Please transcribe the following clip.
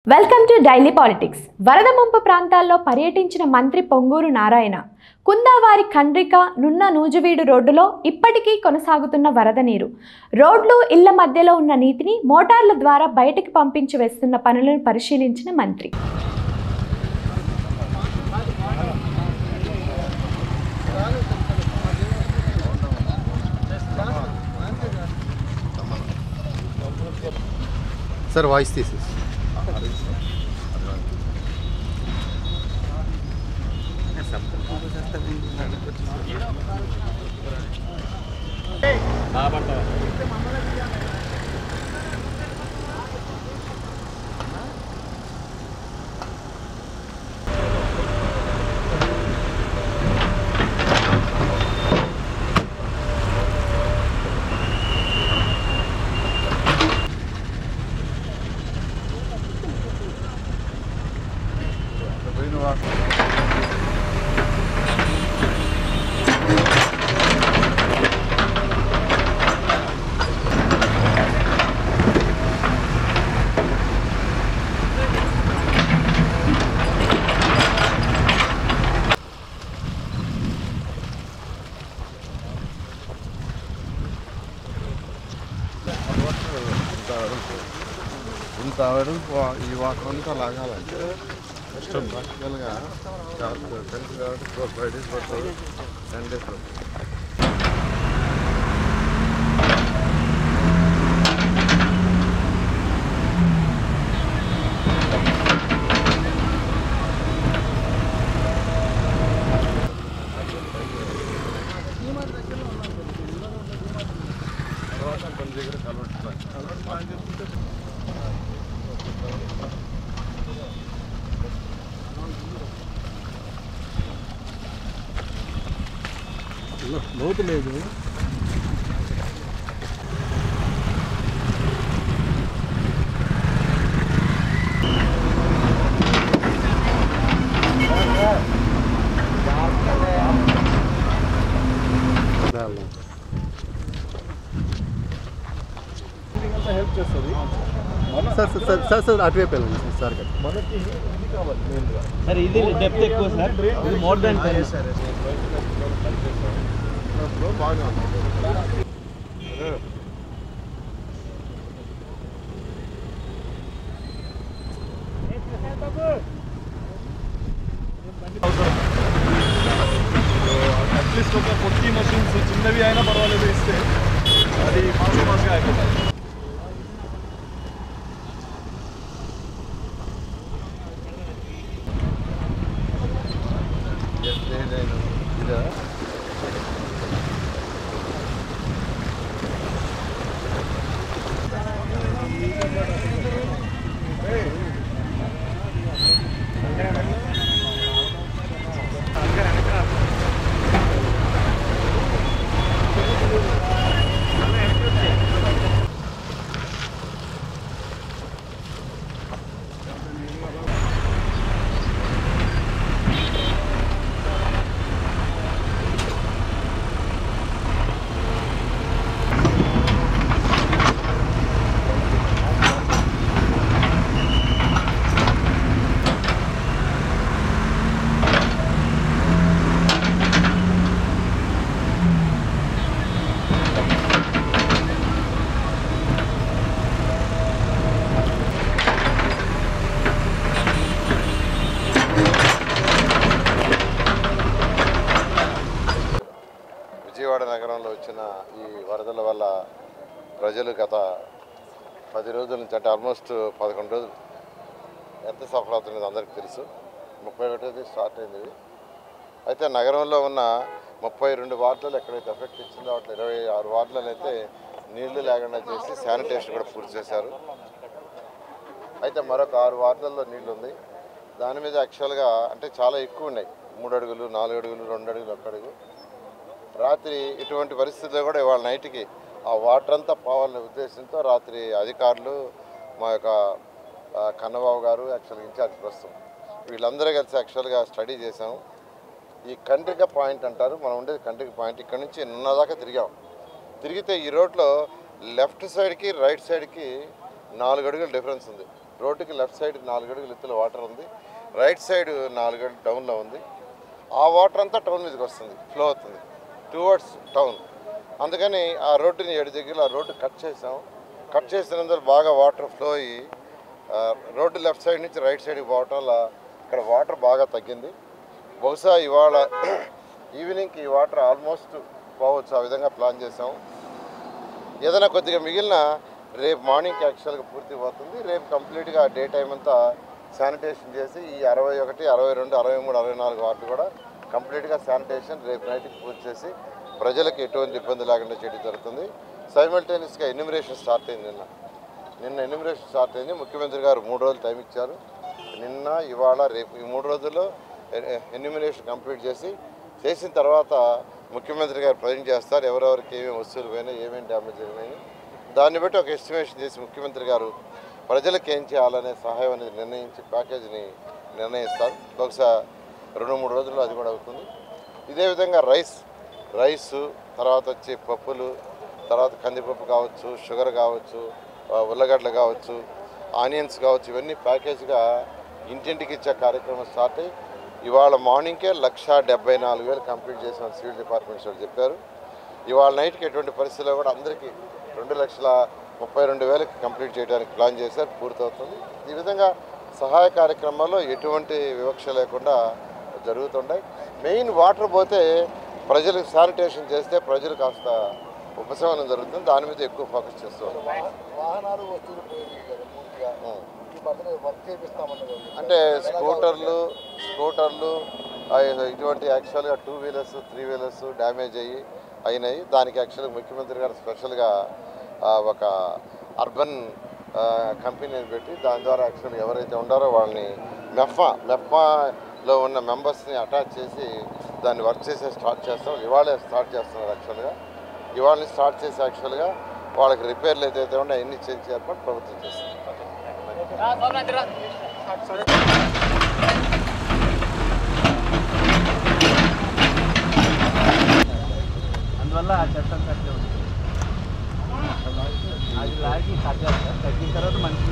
Welcome to daily politics. వరద ముంపు ప్రాంతాల్లో పర్యటించిన మంత్రి పొంగూరు నారాయణ కుందావారి ఖండ్రిక నున్న నూజివీడు రోడ్డులో ఇప్పటికీ కొనసాగుతున్న వరద నీరు, రోడ్లు ఇళ్ల మధ్యలో ఉన్న నీటిని మోటార్ల ద్వారా బయటికి పంపించి వేస్తున్న పనులను పరిశీలించిన మంత్రి सर वाइस थीसिस ఇంత వరకు ఈ వాటర్ అంతా లాగాలంటే కష్టం. ప్రాక్టికల్గా తెలుసు కాబట్టి 4-5 days పడుతుంది, 10 days పడుతుంది. లోతు లేదు. హెల్ప్ చేస్తుంది సార్. సార్ సార్ సార్ అటువైపు వెళ్ళండి సార్. మనకి ఇది కావాలి మెయిన్గా సార్. ఇది డెప్త్ ఎక్కువ సార్, ఇది మోర్ దాన్ 10 సార్. బాగా అట్లీస్ట్ ఒక 40 మషిన్స్ చిన్నవి అయినా పర్వాలేదు ఇస్తే అది ఫాస్ట్గా అయిపోతుంది. విజయవాడ నగరంలో వచ్చిన ఈ వరదల వల్ల ప్రజలు గత 10 రోజుల నుంచి, అంటే ఆల్మోస్ట్ 11 రోజులు ఎంత సఫర్ అవుతున్నది అందరికీ తెలుసు. 31 స్టార్ట్ అయింది. అయితే నగరంలో ఉన్న 32 వార్డులలో ఎక్కడైతే ఎఫెక్ట్ ఇచ్చిందో అట్లా 26 వార్డులలో అయితే నీళ్లు లేకుండా చేసి శానిటేషన్ కూడా పూర్తి చేశారు. అయితే మరొక 6 వార్డులలో నీళ్ళు ఉంది. దాని మీద యాక్చువల్గా అంటే చాలా ఎక్కువ ఉన్నాయి, 3 అడుగులు, 4 అడుగులు, 2 అడుగులు, 1 అడుగు. రాత్రి ఇటువంటి పరిస్థితుల్లో కూడా ఇవాళ నైట్కి ఆ వాటర్ అంతా పోవాలనే ఉద్దేశంతో రాత్రి అధికారులు, మా యొక్క కన్నబాబు గారు యాక్చువల్గా ఇన్ఛార్జ్ ప్రస్తుతం, వీళ్ళందరూ కలిసి యాక్చువల్గా స్టడీ చేసాం. ఈ ఖండ్రిక పాయింట్ అంటారు, మనం ఉండేది ఖండ్రిక పాయింట్. ఇక్కడ నుంచి నిన్నదాకా తిరిగాం. తిరిగితే ఈ రోడ్లో లెఫ్ట్ సైడ్కి రైట్ సైడ్కి 4 అడుగుల డిఫరెన్స్ ఉంది. రోడ్డుకి లెఫ్ట్ సైడ్ 4 అడుగులు ఎత్తులో వాటర్ ఉంది, రైట్ సైడ్ 4 అడుగులు డౌన్లో ఉంది. ఆ వాటర్ అంతా టౌన్ మీదకి వస్తుంది, ఫ్లో అవుతుంది టువర్డ్స్ టౌన్. అందుకని ఆ రోడ్డుని 7 దగ్గర ఆ రోడ్డు కట్ చేసాము. కట్ చేసినందువల్ల బాగా వాటర్ ఫ్లో అయ్యి రోడ్డు లెఫ్ట్ సైడ్ నుంచి రైట్ సైడ్కి పోవటం వల్ల ఇక్కడ వాటర్ బాగా తగ్గింది. బహుశా ఇవాళ ఈవినింగ్కి ఈ వాటర్ ఆల్మోస్ట్ పోవచ్చు, ఆ విధంగా ప్లాన్ చేసాము. ఏదైనా కొద్దిగా మిగిలిన రేపు మార్నింగ్కి యాక్చువల్గా పూర్తి పోతుంది. రేపు కంప్లీట్గా డే టైం అంతా శానిటేషన్ చేసి ఈ 61, 62, 63, 64 వార్డు కూడా కంప్లీట్గా శానిటేషన్ రేపు నైట్కి పూర్తి చేసి ప్రజలకు ఎటువంటి ఇబ్బంది లేకుండా చేయడం జరుగుతుంది. సైమల్టేనియస్గా ఎన్యూమరేషన్ స్టార్ట్ అయింది. నిన్న ఎన్యూమరేషన్ స్టార్ట్ అయింది. ముఖ్యమంత్రి గారు 3 రోజులు టైం ఇచ్చారు. నిన్న, ఇవాళ, రేపు ఈ 3 రోజుల్లో ఎన్యూమరేషన్ కంప్లీట్ చేసిన తర్వాత ముఖ్యమంత్రి గారు ప్రజెంట్ చేస్తారు. ఎవరెవరికి ఏమేమి వస్తువులు పోయినాయి, ఏమేమి డ్యామేజ్ అయినాయి, దాన్ని బట్టి ఒక ఎస్టిమేషన్ చేసి ముఖ్యమంత్రి గారు ప్రజలకు ఏం చేయాలనే సహాయం అనేది నిర్ణయించి ప్యాకేజీని నిర్ణయిస్తారు. బహుశా 2-3 రోజుల్లో అది కూడా అవుతుంది. ఇదే విధంగా రైస్ తర్వాత వచ్చి పప్పులు, తర్వాత కందిపప్పు కావచ్చు, షుగర్ కావచ్చు, ఉల్లగడ్డలు కావచ్చు, ఆనియన్స్ కావచ్చు, ఇవన్నీ ప్యాకేజ్గా ఇంటింటికి ఇచ్చే కార్యక్రమం స్టార్ట్ అయ్యి ఇవాళ మార్నింగ్కే 1,74,000 కంప్లీట్ చేసిన సివిల్ డిపార్ట్మెంట్స్ వాళ్ళు చెప్పారు. ఇవాళ నైట్కి ఎటువంటి పరిస్థితుల్లో కూడా అందరికీ 2,32,000 కంప్లీట్ చేయడానికి ప్లాన్ చేశారు, పూర్తవుతుంది. ఈ విధంగా సహాయ కార్యక్రమాల్లో ఎటువంటి వివక్ష లేకుండా జరుగుతుంటాయి. మెయిన్ వాటర్ పోతే ప్రజలకు శానిటేషన్ చేస్తే ప్రజలు కాస్త ఉపశమనం జరుగుతుంది. దాని మీద ఎక్కువ ఫోకస్ చేస్తారు. అంటే స్కూటర్లు ఇటువంటి యాక్చువల్గా 2 వీలర్స్ 3 వీలర్స్ డ్యామేజ్ అయినాయి. దానికి యాక్చువల్గా ముఖ్యమంత్రి గారు స్పెషల్గా ఒక అర్బన్ కంపెనీని పెట్టి దాని ద్వారా యాక్చువల్గా ఎవరైతే ఉండారో వాళ్ళని మెఫ్మాలో ఉన్న మెంబర్స్ని అటాచ్ చేసి దాన్ని వర్క్ చేసే స్టార్ట్ చేస్తాం. ఇవాళే స్టార్ట్ చేస్తున్నారు. యాక్చువల్గా ఇవాళని స్టార్ట్ చేసి యాక్చువల్గా వాళ్ళకి రిపేర్లు ఏదైతే ఉన్నాయో అన్ని చేసి ఏర్పాటు ప్రభుత్వం చేస్తుంది. అందువల్ల ఆ చట్టం కట్టే ఉంది. అది లాగి కట్ చేస్తారు. తగ్గిన తర్వాత మంచి